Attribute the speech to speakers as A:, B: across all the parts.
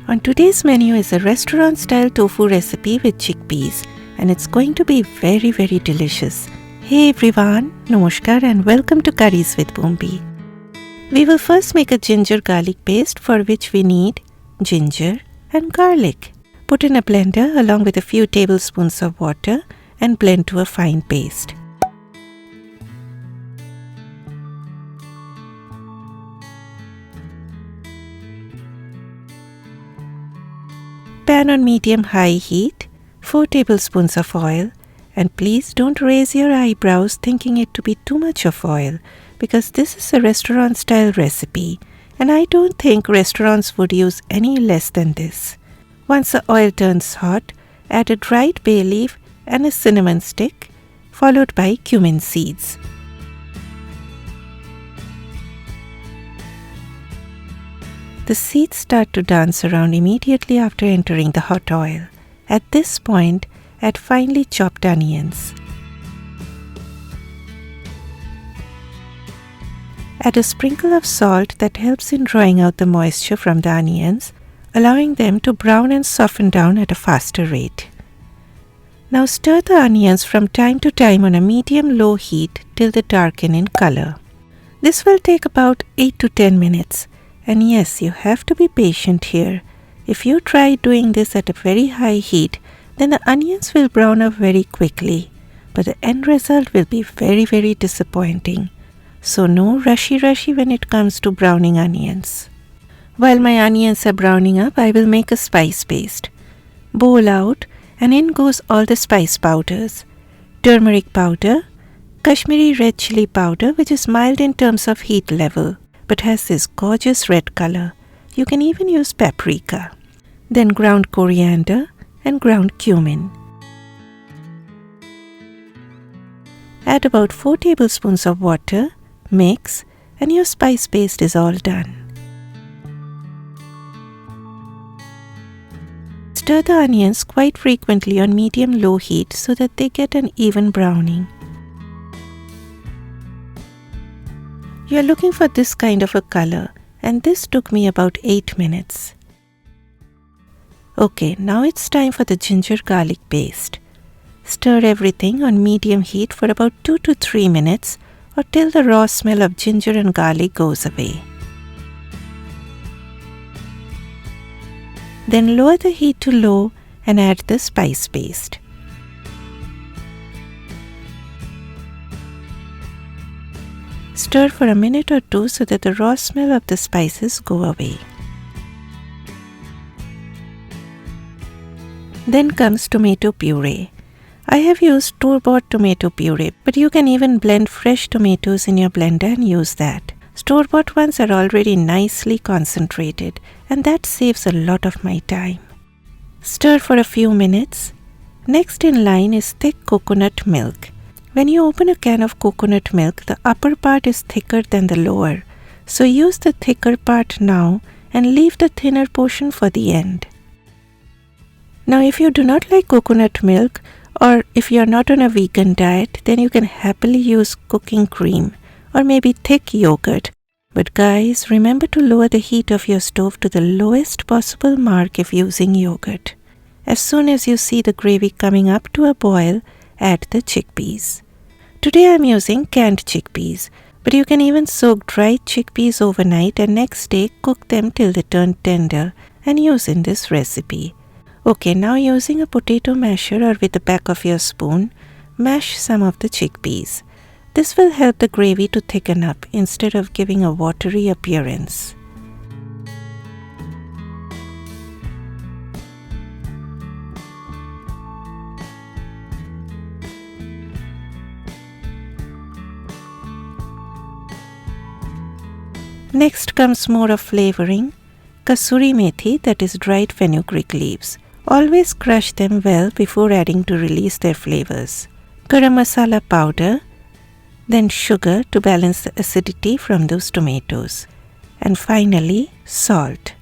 A: On today's menu is a restaurant-style tofu recipe with chickpeas, and it's going to be very, very delicious. Hey everyone, Namaskar and welcome to Curries with Boombi. We will first make a ginger garlic paste for which we need ginger and garlic. Put in a blender along with a few tablespoons of water and blend to a fine paste. Pan on medium-high heat, 4 tablespoons of oil, and please don't raise your eyebrows thinking it to be too much of oil because this is a restaurant-style recipe and I don't think restaurants would use any less than this. Once the oil turns hot, add a dried bay leaf and a cinnamon stick followed by cumin seeds. The seeds start to dance around immediately after entering the hot oil. At this point, add finely chopped onions. Add a sprinkle of salt that helps in drawing out the moisture from the onions, allowing them to brown and soften down at a faster rate. Now stir the onions from time to time on a medium-low heat till they darken in color. This will take about 8 to 10 minutes. And yes, you have to be patient here. If you try doing this at a very high heat, then the onions will brown up very quickly. But the end result will be very, very disappointing. So no rushy when it comes to browning onions. While my onions are browning up, I will make a spice paste. Bowl out and in goes all the spice powders. Turmeric powder, Kashmiri red chili powder which is mild in terms of heat level, but has this gorgeous red color. You can even use paprika. Then ground coriander and ground cumin. Add about 4 tablespoons of water, mix, and your spice paste is all done. Stir the onions quite frequently on medium-low heat so that they get an even browning. You are looking for this kind of a color, and this took me about 8 minutes. Okay, now it's time for the ginger garlic paste. Stir everything on medium heat for about 2 to 3 minutes or till the raw smell of ginger and garlic goes away. Then lower the heat to low and add the spice paste. Stir for a minute or two so that the raw smell of the spices go away. Then comes tomato puree. I have used store-bought tomato puree, but you can even blend fresh tomatoes in your blender and use that. Store-bought ones are already nicely concentrated, and that saves a lot of my time. Stir for a few minutes. Next in line is thick coconut milk. When you open a can of coconut milk, the upper part is thicker than the lower. So use the thicker part now and leave the thinner portion for the end. Now if you do not like coconut milk or if you are not on a vegan diet, then you can happily use cooking cream or maybe thick yogurt. But guys, remember to lower the heat of your stove to the lowest possible mark if using yogurt. As soon as you see the gravy coming up to a boil, add the chickpeas. Today I am using canned chickpeas, but you can even soak dried chickpeas overnight and next day cook them till they turn tender and use in this recipe. Okay, now using a potato masher or with the back of your spoon, mash some of the chickpeas. This will help the gravy to thicken up instead of giving a watery appearance. Next comes more of flavoring, kasuri methi, that is dried fenugreek leaves. Always crush them well before adding to release their flavors. Garam masala powder, then sugar to balance the acidity from those tomatoes. And finally, salt.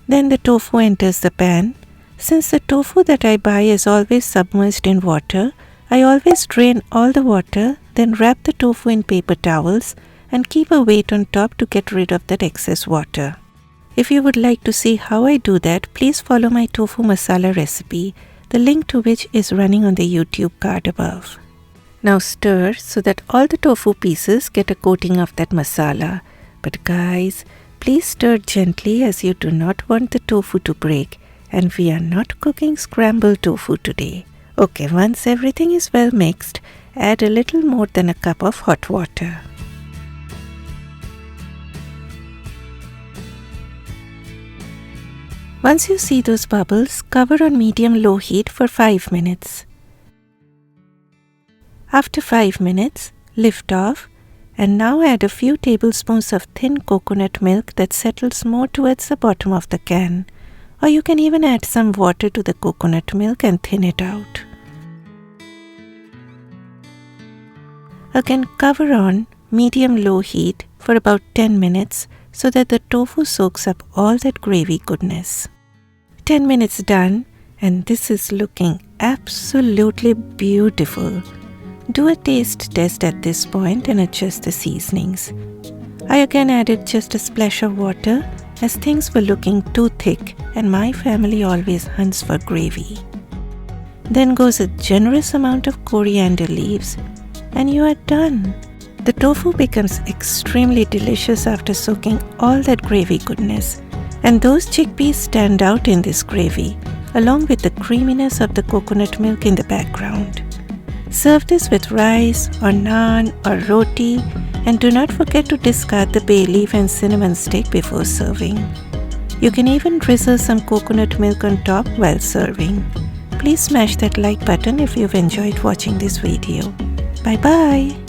A: Then the tofu enters the pan. Since the tofu that I buy is always submerged in water, I always drain all the water, then wrap the tofu in paper towels and keep a weight on top to get rid of that excess water. If you would like to see how I do that, please follow my tofu masala recipe, the link to which is running on the YouTube card above. Now stir so that all the tofu pieces get a coating of that masala. But guys, please stir gently as you do not want the tofu to break, and we are not cooking scrambled tofu today. Okay, once everything is well mixed, add a little more than a cup of hot water. Once you see those bubbles, cover on medium-low heat for 5 minutes. After 5 minutes, lift off and now add a few tablespoons of thin coconut milk that settles more towards the bottom of the can. Or you can even add some water to the coconut milk and thin it out. Again, cover on medium-low heat for about 10 minutes so that the tofu soaks up all that gravy goodness. 10 minutes done, and this is looking absolutely beautiful. Do a taste test at this point and adjust the seasonings. I again added just a splash of water as things were looking too thick and my family always hunts for gravy. Then goes a generous amount of coriander leaves and you are done. The tofu becomes extremely delicious after soaking all that gravy goodness, and those chickpeas stand out in this gravy along with the creaminess of the coconut milk in the background. Serve this with rice or naan or roti, and do not forget to discard the bay leaf and cinnamon stick before serving. You can even drizzle some coconut milk on top while serving. Please smash that like button if you've enjoyed watching this video. Bye bye!